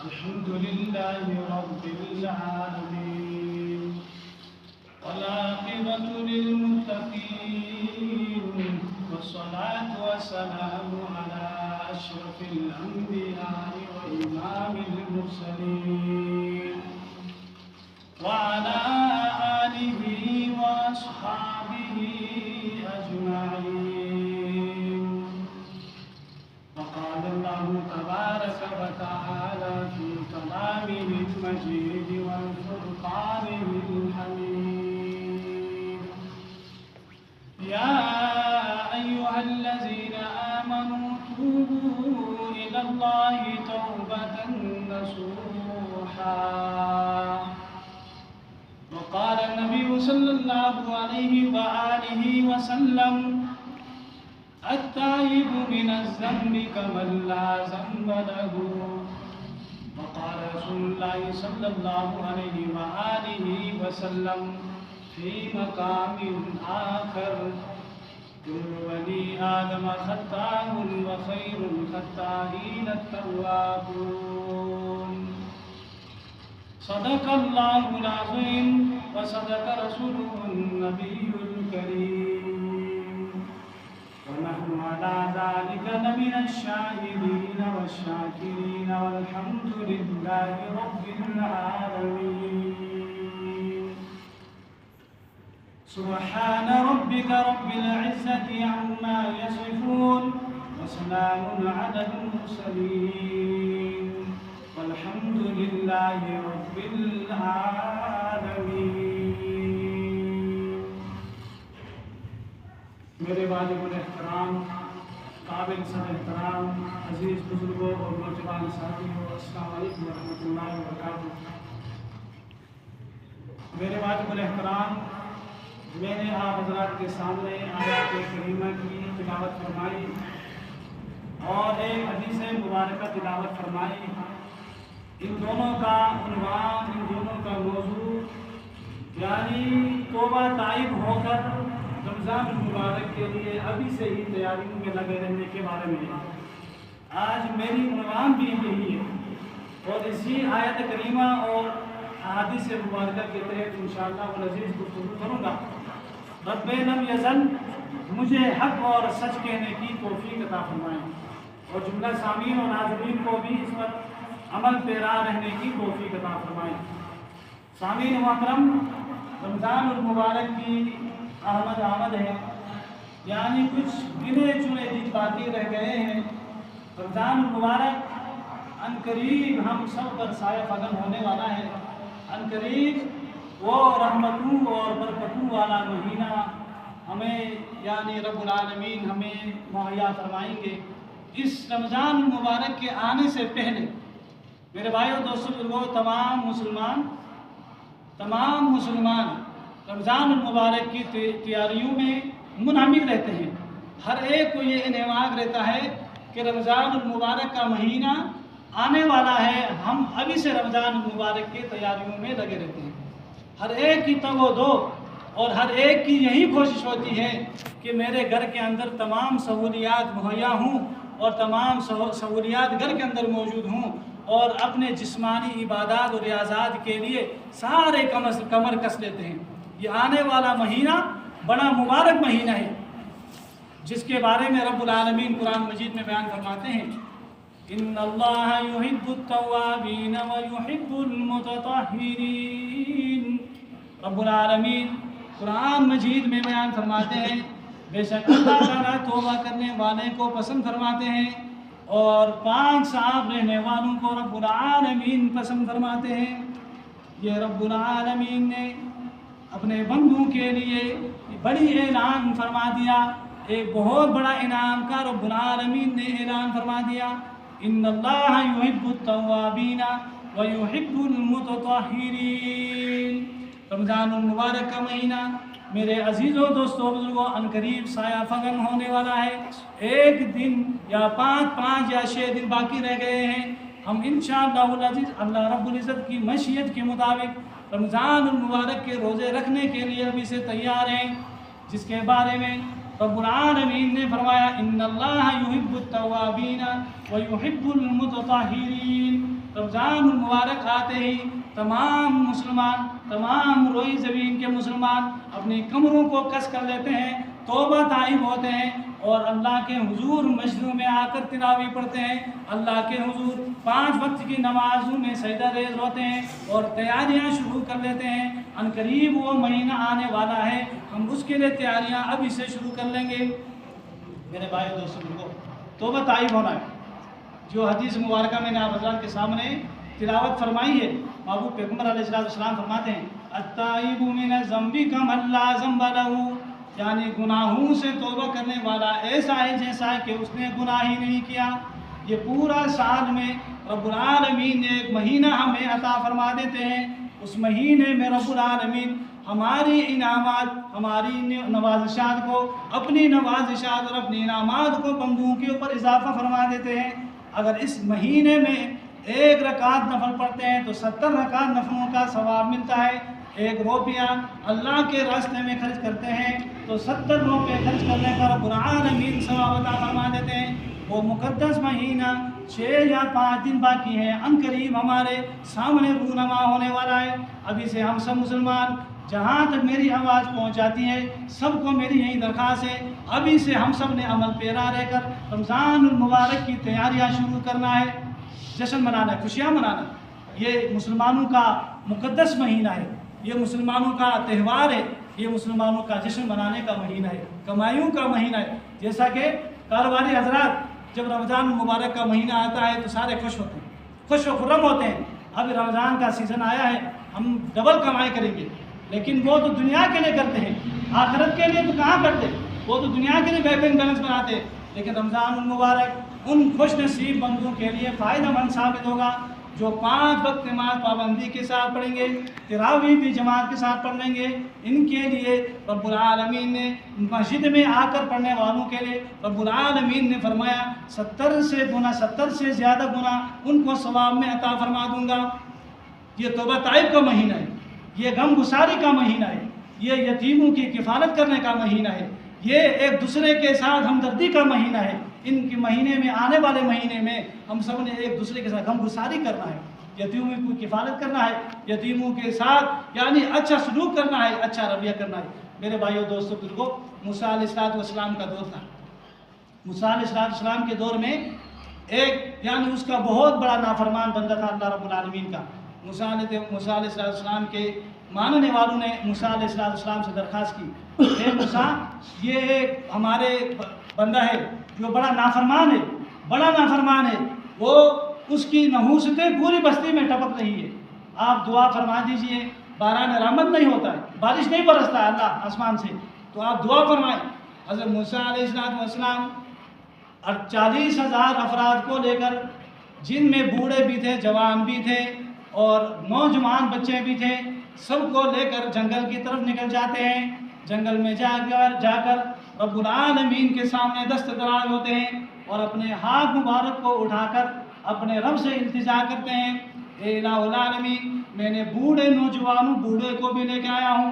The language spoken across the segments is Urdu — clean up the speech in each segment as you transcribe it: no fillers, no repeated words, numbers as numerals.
الحمد لله رب العالمين والعاقبة للمتقين والصلاة والسلام على أشرف الأنبياء وإمام المرسلين وعلى آله وأصحابه أجمعين. وقال الله تبارك وتعالى في كلامه المجيد والفرقانه الحميد: يا أيها الذين آمنوا توبوا إلى الله توبة نصوحا. وقال النبي صلى الله عليه وآله وسلم: التائب من الذنب كمن لا ذنب له. وقال رسول الله صلى الله عليه وآله وسلم في مقام آخر: كل بني آدم خطاء وخير الخطائين التوابون. صدق الله العظيم وصدق رسوله النبي الكريم، ونحن على ذلك لمن الشاهدين والشاكرين، والحمد لله رب العالمين. سبحان ربك رب العزة عما يصفون، وسلام على المرسلين، والحمد لله رب العالمين. میرے واجب الاحترام، قابل سر احترام، عزیز بزرگوں اور نوجوان ساتھیوں، السلام علیکم ورحمۃ اللہ وبرکاتہ. میرے واجب الاحترام، میں نے آپ حضرات کے سامنے آیات کریمہ کی تلاوت فرمائی اور ایک حدیث مبارکہ تلاوت فرمائی. ان دونوں کا عنوان، ان دونوں کا موضوع یعنی توبہ تائب ہو کر رمضان المبارک کے لیے ابھی سے ہی تیاریوں میں لگے رہنے کے بارے میں. آج میری عنوان بھی یہی ہے اور اسی آیت کریمہ اور احادیث مبارکہ کے تحت انشاءاللہ العزیز گفتگو کروں گا. رب لم یزل مجھے حق اور سچ کہنے کی توفیق عطا فرمائیں اور جملہ سامعین اور ناظرین کو بھی اس پر عمل پیرا رہنے کی توفیق عطا فرمائیں. سامعین محترم، رمضان المبارک کی آمد ہے، یعنی کچھ گنے چنے دن باقی رہ گئے ہیں. رمضان المبارک عنقریب ہم سب پر سایہ فگن ہونے والا ہے. عنقریب وہ رحمتوں اور برکتوں والا مہینہ ہمیں یعنی رب العالمین ہمیں مہیا فرمائیں گے. اس رمضان المبارک کے آنے سے پہلے میرے بھائیوں دوستوں، تمام مسلمان رمضان المبارک کی تیاریوں میں منہمک رہتے ہیں. ہر ایک کو یہ انعام رہتا ہے کہ رمضان المبارک کا مہینہ آنے والا ہے، ہم ابھی سے رمضان المبارک کی تیاریوں میں لگے رہتے ہیں. ہر ایک کی تگ و دو اور ہر ایک کی یہی کوشش ہوتی ہے کہ میرے گھر کے اندر تمام سہولیات مہیا ہوں اور تمام سہولیات گھر کے اندر موجود ہوں اور اپنے جسمانی عبادات اور ریاضات کے لیے سارے کمر کس لیتے ہیں. یہ آنے والا مہینہ بڑا مبارک مہینہ ہے جس کے بارے میں رب العالمین قرآن مجید میں بیان فرماتے ہیں: ان اللہ یحب التوابین ویحب المتطہرین. رب العالمین قرآن مجید میں بیان فرماتے ہیں بے شک اللہ تعالیٰ توبہ کرنے والے کو پسند فرماتے ہیں اور پاک صاف رہنے والوں کو رب العالمین پسند فرماتے ہیں. یہ رب العالمین نے اپنے بندوں کے لیے بڑی اعلان فرما دیا، ایک بہت بڑا انعام کا رب العالمین نے اعلان فرما دیا: ان اللہ یحب التوابین ویحب المتطہرین. رمضان المبارک کا مہینہ میرے عزیزوں دوستوں بزرگوں عنقریب سایہ فگن ہونے والا ہے. ایک دن یا 5 یا 6 دن باقی رہ گئے ہیں. ہم انشاءاللہ العزیز اللہ رب العزت کی مشیت کے مطابق رمضان المبارک کے روزے رکھنے کے لیے ابھی سے تیار ہیں، جس کے بارے میں رب العالمین نے فرمایا ان اللہ یحب التوابین و یحب المتطہرین۔ رمضان المبارک آتے ہی تمام مسلمان، تمام روئی زمین کے مسلمان اپنی کمروں کو کس کر لیتے ہیں، توبہ طائب ہوتے ہیں اور اللہ کے حضور مسجدوں میں آ کر تلاوی پڑھتے ہیں، اللہ کے حضور 5 وقت کی نمازوں میں سجدہ ریز ہوتے ہیں اور تیاریاں شروع کر لیتے ہیں۔ ان قریب وہ مہینہ آنے والا ہے، ہم اس کے لیے تیاریاں ابھی سے شروع کر لیں گے۔ میرے بھائی دوستوں کو توبہ طائب ہونا ہے، جو حدیث مبارکہ میں نے آپ حضرات کے سامنے تلاوت فرمائی ہے۔ محبوب پیغمبر علیہ السلام فرماتے ہیں التائب من الذنب کمن لا ذنب لہ، یعنی گناہوں سے توبہ کرنے والا ایسا ہے جیسا ہے کہ اس نے گناہ ہی نہیں کیا۔ یہ پورا سال میں رب العالمین نے ایک مہینہ ہمیں عطا فرما دیتے ہیں، اس مہینے میں رب العالمین ہماری انعامات، ہماری نوازشات کو، اپنی نوازشات اور اپنی انعامات کو بندوں کے اوپر اضافہ فرما دیتے ہیں۔ اگر اس مہینے میں 1 رکعت نفل پڑھتے ہیں تو 70 رکعت نفلوں کا ثواب ملتا ہے۔ 1 روپیہ اللہ کے راستے میں خرچ کرتے ہیں تو 70 روپے خرچ کرنے کا رب العالمین ثواب عطا فرما دیتے ہیں۔ وہ مقدس مہینہ 6 یا 5 دن باقی ہے، ان قریب ہمارے سامنے رونما ہونے والا ہے۔ ابھی سے ہم سب مسلمان، جہاں تک میری آواز پہنچ جاتی ہے، سب کو میری یہی درخواست ہے، ابھی سے ہم سب نے عمل پیرا رہ کر رمضان المبارک کی تیاریاں شروع کرنا ہے، جشن منانا ہے، خوشیاں منانا ہے۔ یہ مسلمانوں کا مقدس مہینہ ہے، یہ مسلمانوں کا تہوار ہے، یہ مسلمانوں کا جشن منانے کا مہینہ ہے، کمائیوں کا مہینہ ہے۔ جیسا کہ کاروباری حضرات جب رمضان المبارک کا مہینہ آتا ہے تو سارے خوش ہوتے ہیں، خوش و خرم ہوتے ہیں، اب رمضان کا سیزن آیا ہے، ہم ڈبل کمائی کریں گے۔ لیکن وہ تو دنیا کے لیے کرتے ہیں، آخرت کے لیے تو کہاں کرتے؟ وہ تو دنیا کے لیے بینک بیلنس بناتے ہیں۔ لیکن رمضان المبارک ان خوش نصیب بندوں کے لیے فائدہ مند ثابت ہوگا جو 5 وقت نماز پابندی کے ساتھ پڑھیں گے، تراویح بھی جماعت کے ساتھ پڑھ لیں گے۔ ان کے لیے رب العالمین نے مسجد میں آ کر پڑھنے والوں کے لیے رب العالمین نے فرمایا 70 سے زیادہ گنا ان کو ثواب میں عطا فرما دوں گا۔ یہ توبہ طائب کا مہینہ ہے، یہ غم گساری کا مہینہ ہے، یہ یتیموں کی کفالت کرنے کا مہینہ ہے، یہ ایک دوسرے کے ساتھ ہمدردی کا مہینہ ہے۔ ان کے مہینے میں، آنے والے مہینے میں ہم سب نے ایک دوسرے کے ساتھ غم گساری کرنا ہے، یتیموں کی کفالت کرنا ہے، یتیموں کے ساتھ یعنی اچھا سلوک کرنا ہے، اچھا رویہ کرنا ہے۔ میرے بھائیوں دوستوں بزرگوں، موسیٰ علیہ السلام کا دور تھا۔ موسیٰ علیہ السلام کے دور میں ایک یعنی اس کا بہت بڑا نافرمان بندہ تھا اللہ رب العالمین کا۔ موسیٰ علیہ السلام کے ماننے والوں نے موسیٰ علیہ السلام سے درخواست کی، اے موسیٰ، یہ ایک ہمارے بندہ ہے جو بڑا نافرمان ہے، وہ اس کی نحوستیں پوری بستی میں ٹپک رہی ہے، آپ دعا فرما دیجئے، باران رحمت نہیں ہوتا ہے، بارش نہیں برستا ہے اللہ آسمان سے، تو آپ دعا فرمائیں۔ حضرت موسیٰ علیہ السلام 40,000 افراد کو لے کر، جن میں بوڑھے بھی تھے، جوان بھی تھے اور نوجوان بچے بھی تھے، سب کو لے کر جنگل کی طرف نکل جاتے ہیں۔ جنگل میں جا کر رب العالمین کے سامنے دست دراز ہوتے ہیں اور اپنے ہاتھ مبارک کو اٹھا کر اپنے رب سے التجا کرتے ہیں، اے الہ العالمین، میں نے بوڑھے کو بھی لے کے آیا ہوں۔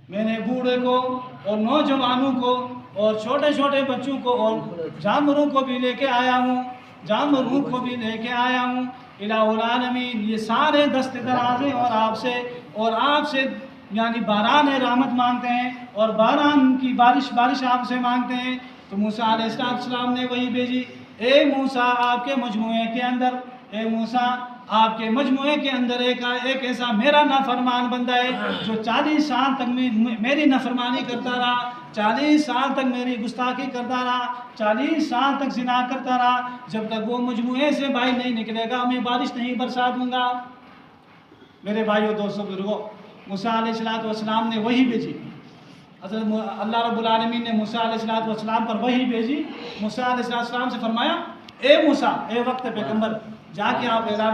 میں نے بوڑھے کو اور نوجوانوں کو اور چھوٹے چھوٹے بچوں کو اور جانوروں کو بھی لے کے آیا ہوں، الہ العالمین، یہ سارے دست دراز ہیں اور آپ سے یعنی باران رحمت مانگتے ہیں اور باران کی بارش آپ سے مانگتے ہیں۔ تو موسیٰ علیہ السلام نے وہی بھیجی، اے موسیٰ، آپ کے مجموعے کے اندر ایک ایسا میرا نافرمان بندہ ہے جو 40 سال تک میری نافرمانی کرتا رہا، 40 سال تک میری گستاخی کرتا رہا، 40 سال تک زنا کرتا رہا، جب تک وہ مجموعے سے باہر نہیں نکلے گا میں بارش نہیں برسا دوں گا۔ میرے بھائیوں دوستوں بزرگوں، موسیٰ علیہ السلام نے وہی بھیجی، حضرت اللہ رب العالمین نے موسیٰ علیہ السلام پر وہی بھیجی۔ موسیٰ علیہ السلام سے فرمایا، اے موسیٰ، اے وقت پیغمبر، جا کے آپ اعلان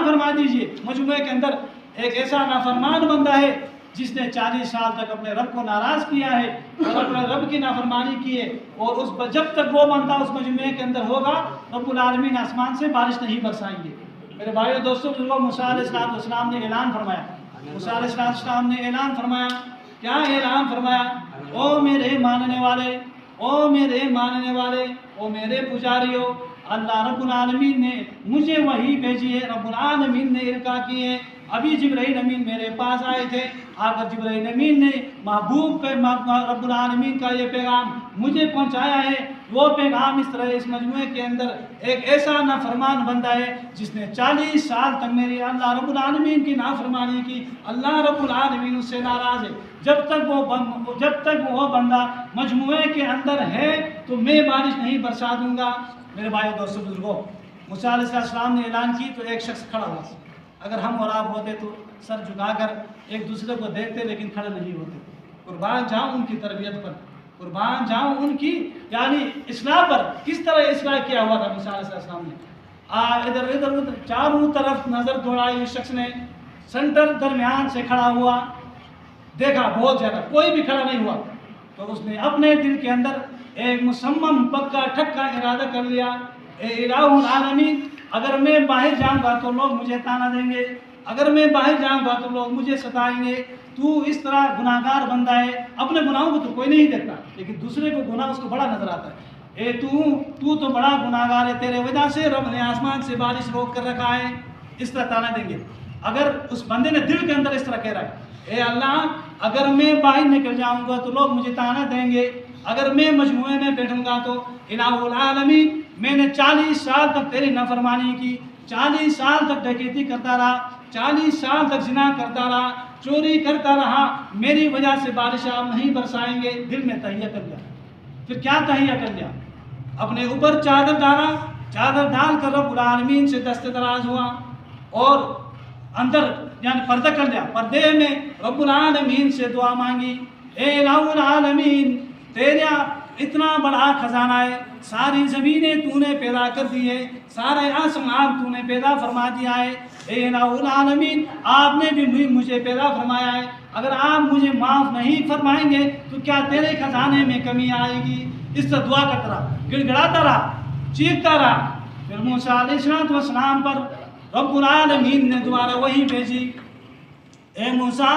فرما دیجئے، مجموعے کے اندر ایک ایسا نافرمان بندہ ہے جس نے 40 سال تک اپنے رب کو ناراض کیا ہے اور اپنے رب کی نافرمانی کی ہے، اور جب تک وہ بندہ اس مجموعے کے اندر ہوگا رب العالمین آسمان سے بارش نہیں برسائیں گے۔ میرے بھائیو دوستوں بزرگوں، موسیٰ علیہ السلام نے اعلان فرمایا، موسیٰ علیہ السلام نے اعلان فرمایا، کیا اعلان فرمایا؟ او میرے ماننے والے، او میرے ماننے والے، او میرے پجاریوں، اللہ رب العالمین نے مجھے وحی بھیجی ہے، رب العالمین نے القاء کی ہے۔ ابھی جبرائیل امین میرے پاس آئے تھے، آ کر جبرائیل امین نے محبوب رب العالمین کا یہ پیغام مجھے پہنچایا ہے۔ وہ پیغام اس طرح اس مجموعے کے اندر ایک ایسا نافرمان بندہ ہے جس نے 40 سال تک میری اللہ رب العالمین کی نافرمانی کی، اللہ رب العالمین اس سے ناراض ہے۔ جب تک وہ بندہ مجموعے کے اندر ہے تو میں بارش نہیں برسا دوں گا۔ میرے بھائیو دوستو بزرگوں، موسیٰ علیہ السلام نے اعلان کی تو ایک شخص کھڑا ہوا۔ اگر ہم اور آپ ہوتے تو سر جھکا کر ایک دوسرے کو دیکھتے لیکن کھڑے نہیں ہوتے۔ قربان جاؤں ان کی تربیت پر، قربان جاؤں ان کی یعنی اصلاح پر۔ کس طرح اصلاح کیا ہوا تھا موسیٰ علیہ السلام نے؟ ادھر چاروں طرف نظر دوڑائی اس شخص نے، سینٹر درمیان سے کھڑا ہوا، دیکھا بہت زیادہ کوئی بھی کھڑا نہیں ہوا، تو اس نے اپنے دل کے اندر ایک مصمم پکا ٹھکا ارادہ کر لیا، اے الہ العالمین، اگر میں باہر جاؤں گا تو لوگ مجھے تانا دیں گے، اگر میں باہر جاؤں گا تو لوگ مجھے ستائیں گے۔ تو اس طرح گناہگار بندہ ہے، اپنے گناہوں کو تو کوئی نہیں دیکھتا لیکن دوسرے کو گناہ اس کو بڑا نظر آتا ہے۔ اے تو بڑا گناہگار ہے، تیرے وجہ سے رب نے آسمان سے بارش روک کر رکھا ہے، اس طرح تانا دیں گے۔ اگر اس بندے نے دل کے اندر اس طرح کہہ رہا ہے، اے اللہ اگر میں باہر نکل جاؤں گا تو لوگ مجھے تانا دیں گے، اگر میں مجموعے میں بیٹھوں گا تو الہ العالمین میں نے 40 سال تک تیری نافرمانی کی، 40 سال تک ڈکیتی کرتا رہا، 40 سال تک زنا کرتا رہا، چوری کرتا رہا، میری وجہ سے بارش آپ نہیں برسائیں گے۔ دل میں تہیہ کر لیا۔ پھر کیا تہیہ کر لیا؟ اپنے اوپر چادر ڈالا، چادر ڈال کر رب العالمین سے دست دراز ہوا اور اندر یعنی پردہ کر لیا، پردے میں رب العالمین سے دعا مانگی، اے الہ العالمین تیرا اتنا بڑا خزانہ ہے، ساری زمینیں تو نے پیدا کر دی ہے، سارے آسمان تو نے پیدا فرما دیا ہے، اے الہ العالمین آپ نے بھی مجھے پیدا فرمایا ہے، اگر آپ مجھے معاف نہیں فرمائیں گے تو کیا تیرے خزانے میں کمی آئے گی؟ اس طرح دعا کرتا رہا، گڑ گڑاتا رہا، چیختا رہا۔ پھر موسیٰ علیہ السلام پر رب العالمین نے دوبارہ وہی بھیجی، اے موسیٰ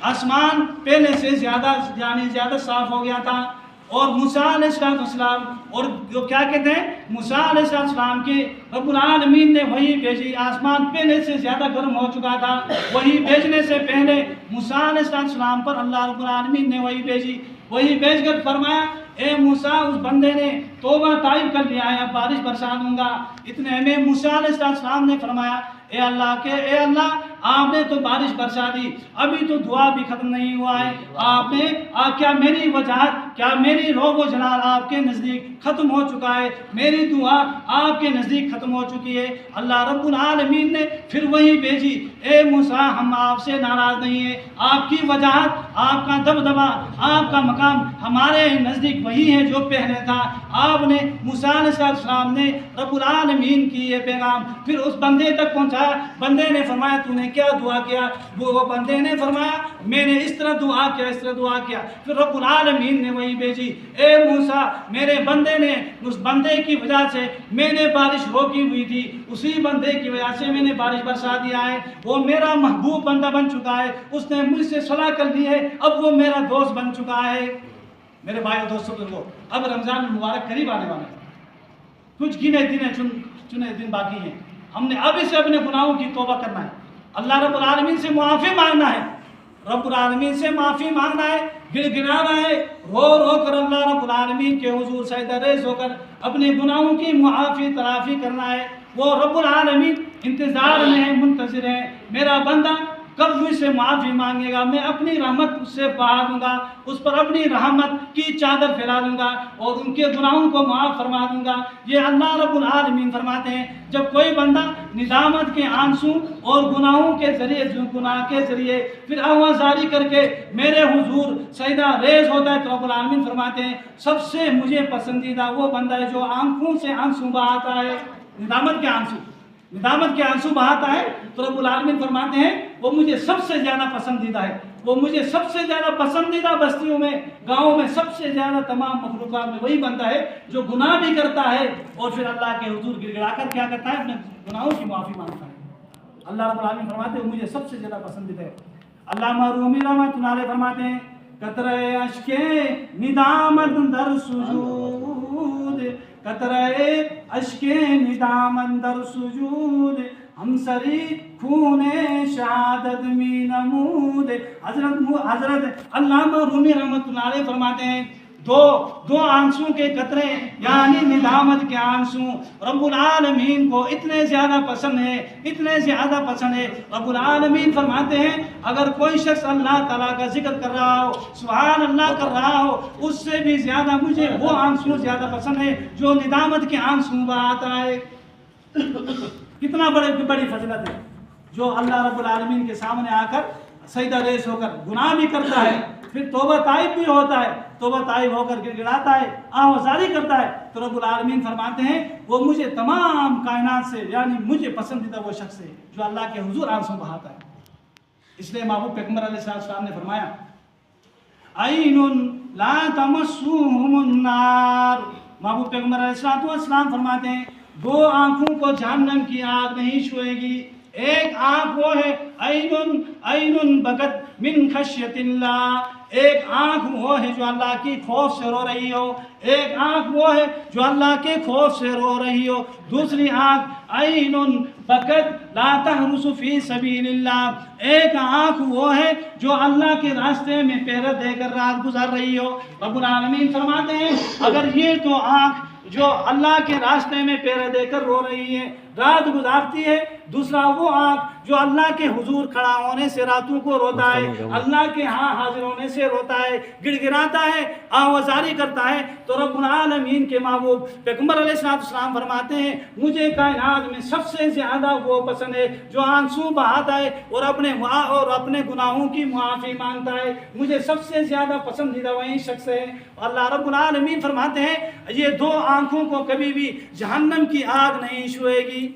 آسمان پہلے سے زیادہ صاف ہو گیا تھا، اور موسیٰ علیہ السلام اور جو کیا کہتے ہیں موسیٰ علیہ السلام کے رب العالمین نے وہی بھیجی، آسمان پہلے سے زیادہ گرم ہو چکا تھا، وہی بھیجنے سے پہلے موسیٰ علیہ السلام پر اللہ رب العالمین نے وہی بھیجی، وہی بھیج کر فرمایا، اے موسیٰ اس بندے نے توبہ طائب کر لیا ہے، اب بارش برسا دوں گا۔ اتنے میں موسیٰ علیہ السلام نے فرمایا، اے اللہ آپ نے تو بارش برسا دی، ابھی تو دعا بھی ختم نہیں ہوا ہے، آپ نے کیا میری وجاہت، کیا میری روب و جلال آپ کے نزدیک ختم ہو چکا ہے، میری دعا آپ کے نزدیک ختم ہو چکی ہے؟ اللہ رب العالمین نے پھر وہی بھیجی، اے موسیٰ ہم آپ سے ناراض نہیں ہیں، آپ کی وجاہت، آپ کا دبدبا، آپ کا مقام ہمارے نزدیک وہی ہے جو پہلے تھا۔ آپ نے موسیٰ علیہ السلام نے رب العالمین کی یہ پیغام پھر اس بندے تک پہنچایا۔ بندے نے فرمایا تو نے کیا دعا کیا؟ وہ بندے نے فرمایا میں نے اس طرح دعا کیا، اس طرح دعا کیا۔ پھر رب العالمین نے وہی بھیجی، اے موسیٰ میرے بندے نے اس بندے کی وجہ سے میں نے بارش روکی ہوئی تھی، اسی بندے کی وجہ سے میں نے بارش برسا دیا ہے، وہ میرا محبوب بندہ بن چکا ہے، اس نے مجھ سے صلح کر لی ہے، اب وہ میرا دوست بن چکا ہے۔ میرے بھائی دوستوں بزرگوں، اب رمضان المبارک قریب آنے والا ہے، کچھ چنے دن باقی ہیں، ہم نے اب سے اپنے گناہوں کی توبہ کرنا ہے، اللہ رب العالمین سے معافی مانگنا ہے، رب العالمین سے معافی مانگنا ہے، گڑ گڑانا ہے، رو رو کر اللہ رب العالمین کے حضور سجدہ ریز ہو کر اپنے گناہوں کی معافی تلافی کرنا ہے۔ وہ رب العالمین انتظار میں ہے، منتظر ہے، میرا بندہ کب مجھ سے معافی مانگے گا، میں اپنی رحمت اس سے بہا دوں گا، اس پر اپنی رحمت کی چادر پھیلا دوں گا اور ان کے گناہوں کو معاف فرما دوں گا۔ یہ اللہ رب العالمین فرماتے ہیں جب کوئی بندہ ندامت کے آنسو اور گناہوں کے ذریعے پھر آوازاری کر کے میرے حضور سجدہ ریز ہوتا ہے تو رب العالمین فرماتے ہیں سب سے مجھے پسندیدہ وہ بندہ ہے جو آنکھوں سے آنسو بہاتا ہے، ندامت کے آنسو، ندامت کے آنسو بہاتا ہے تو رب العالمین فرماتے ہیں وہ مجھے سب سے زیادہ پسندیدہ ہے، وہ مجھے سب سے زیادہ پسندیدہ بستیوں میں، گاؤں میں سب سے زیادہ تمام مخلوقات میں وہی بنتا ہے جو گناہ بھی کرتا ہے اور پھر اللہ کے حضور گڑ گڑا کر کیا کرتا ہے، اپنے گناہوں کی معافی مانگتا ہے۔ اللہ رب العالمین فرماتے ہیں وہ مجھے سب سے زیادہ پسندیدہ ہے۔ علامہ رومی رحمۃ اللہ علیہ فرماتے ہیں قطرے اشک ندامت در سجود، قطرے اشک ندامت در سجود، ہم سری خون شہادت می نمود۔ حضرت علامہ رومی رحمۃ اللہ علیہ فرماتے ہیں دو آنسوں کے قطرے یعنی ندامت کے آنسو رب العالمین کو اتنے زیادہ پسند ہے، اتنے زیادہ پسند ہے۔ رب العالمین فرماتے ہیں اگر کوئی شخص اللہ تعالیٰ کا ذکر کر رہا ہو، سبحان اللہ کر رہا ہو، اس سے بھی زیادہ مجھے وہ آنسو زیادہ پسند ہے جو ندامت کے آنسو بہاتا ہے۔ کتنا بڑی فضیلت ہے جو اللہ رب العالمین کے سامنے آ کر سجدہ ریز ہو کر گناہ بھی کرتا ہے، پھر توبہ طائب بھی ہوتا ہے، توبہ طائب ہو کر گڑ گڑاتا ہے، آہوازاری کرتا ہے، تو رب العالمین فرماتے ہیں وہ مجھے تمام کائنات سے یعنی مجھے پسندیدہ وہ شخص ہے جو اللہ کے حضور آنسو بہاتا ہے۔ اس لیے محبوب پیغمبر علیہ السلام نے فرمایا عین لا تمسهم النار، محبوب پیغمبر علیہ السلام فرماتے ہیں دو آنکھوں کو جہنم کی آگ نہیں چھوئے گی۔ ایک آنکھ وہ ہے عین بکت من خشیت اللہ، ایک آنکھ وہ ہے جو اللہ کی خوف سے رو رہی ہو، ایک آنکھ وہ ہے جو اللہ کے خوف سے رو رہی ہو۔ دوسری آنکھ عین بکت لا تحرس فی سبیل اللہ، ایک آنکھ وہ ہے جو اللہ کے راستے میں پہرہ دے کر رات گزار رہی ہو۔ رب العالمین فرماتے ہیں اگر یہ تو آنکھ جو اللہ کے راستے میں پہرہ دے کر رو رہی ہے، رات گزارتی ہے، دوسرا وہ آنکھ جو اللہ کے حضور کھڑا ہونے سے راتوں کو روتا ہے، اللہ کے ہاں حاضر ہونے سے روتا ہے، گڑ گڑاتا ہے، آہوازاری کرتا ہے، تو رب العالمین کے محبوب پیغمبر علیہ السلام فرماتے ہیں مجھے کائنات میں سب سے زیادہ وہ پسند ہے جو آنسو بہاتا ہے اور اپنے گناہوں کی معافی مانگتا ہے، مجھے سب سے زیادہ پسندیدہ وہی شخص ہے۔ اللہ رب العالمین فرماتے ہیں یہ دو آنکھوں کو کبھی بھی جہنم کی آگ نہیں چھوئے گی،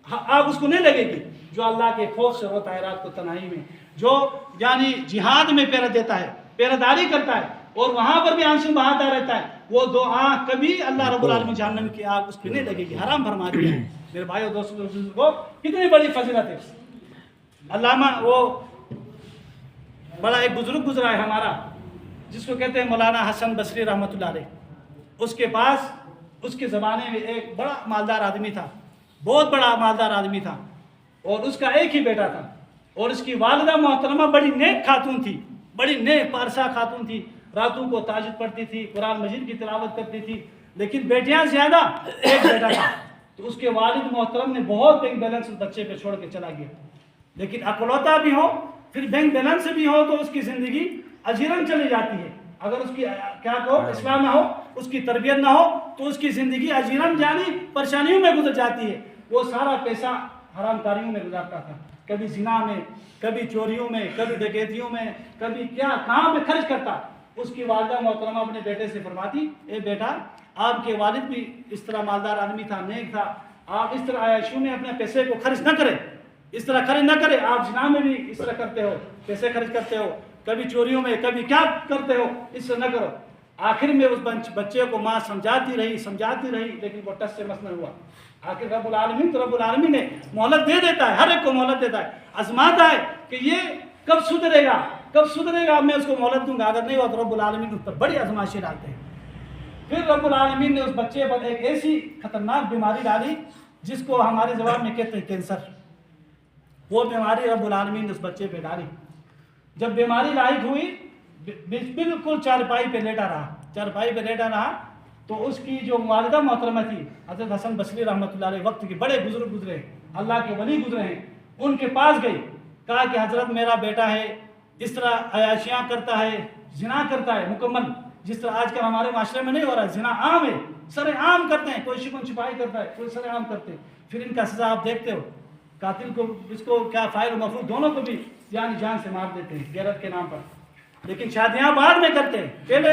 آگ اس کو نہیں لگے گی جو اللہ کے خوف سے روتا ہے رات کو تنہائی میں، جو یعنی جہاد میں پہرہ دیتا ہے، پہرہ داری کرتا ہے اور وہاں پر بھی آنسو بہاتا رہتا ہے، وہ دو آنکھ کبھی اللہ رب العالمین جہنم کی آگ اس پہ نہیں لگے گی، حرام فرما دیا ہے۔ میرے بھائیو دوستو کو کتنی بڑی فضیلت ہے۔ علامہ وہ بڑا ایک بزرگ گزرا ہے ہمارا جس کو کہتے ہیں مولانا حسن بصری رحمۃ اللہ علیہ، اس کے پاس اس کے زمانے میں ایک بڑا مالدار آدمی تھا، بہت بڑا مالدار آدمی تھا، اور اس کا ایک ہی بیٹا تھا، اور اس کی والدہ محترمہ بڑی نیک خاتون تھی، بڑی نیک پارسا خاتون تھی، راتوں کو تہجد پڑھتی تھی، قرآن مجید کی تلاوت کرتی تھی، لیکن بیٹیاں زیادہ، ایک بیٹا تھا، تو اس کے والد محترم نے بہت بینک بیلنس اس بچے پہ چھوڑ کے چلا گیا، لیکن اکلوتا بھی ہو پھر بینک بیلنس بھی ہو تو اس کی زندگی اجیرن چلی جاتی ہے، اگر اس کی کیا کہو اسلام نہ ہو، اس کی تربیت نہ ہو تو اس کی زندگی اجیرن یعنی پریشانیوں میں گزر جاتی ہے۔ وہ سارا پیسہ حرام کاریوں میں گزارتا تھا، کبھی زنا میں، کبھی چوریوں میں، کبھی ڈکیتیوں میں، کبھی کیا کہاں میں خرچ کرتا۔ اس کی والدہ محترمہ اپنے بیٹے سے فرماتی اے بیٹا آپ کے والد بھی اس طرح مالدار آدمی تھا، نیک تھا، آپ اس طرح عیاشیوں میں اپنے پیسے کو خرچ نہ کریں، اس طرح خرچ نہ کریں، آپ زنا میں بھی اس طرح کرتے ہو، پیسے خرچ کرتے ہو، کبھی چوریوں میں، کبھی کیا کرتے ہو، اس طرح نہ کرو۔ آخر میں اس بچے کو ماں سمجھاتی رہی لیکن وہ ٹس سے مس نہ ہوا۔ آخر رب العالمین نے مہلت دے دیتا ہے، ہر ایک کو مہلت دیتا ہے، آزماتا ہے کہ یہ کب سدھرے گا میں اس کو مہلت دوں گا، اگر نہیں ہوا تو رب العالمین اس پر بڑی آزمائشیں ڈالتے ہیں۔ پھر رب العالمین نے اس بچے پر ایک ایسی خطرناک بیماری ڈالی جس کو ہماری زبان میں کہتے ہیں کینسر، وہ بیماری رب العالمین نے اس بچے پہ ڈالی۔ جب بیماری لاحق ہوئی بالکل چارپائی پہ لیٹا رہا تو اس کی جو والدہ محترمہ تھی حضرت حسن بصری رحمۃ اللہ علیہ، وقت کے بڑے بزرگ گزرے، اللہ کے ولی گزرے ہیں، ان کے پاس گئی، کہا کہ حضرت میرا بیٹا ہے اس طرح عیاشیاں کرتا ہے، زنا کرتا ہے مکمل، جس طرح آج کل ہمارے معاشرے میں نہیں ہو رہا ہے، زنا عام ہے، سر عام کرتے ہیں، کوئی شکن چھپائی کرتا ہے، کوئی سر عام کرتے ہیں، پھر ان کا سزا آپ دیکھتے ہو، قاتل کو اس کو کیا فاعل و مفعول دونوں کو بھی جان سے مار دیتے ہیں غیرت کے نام پر، لیکن شادیاں بعد میں کرتے ہیں، پہلے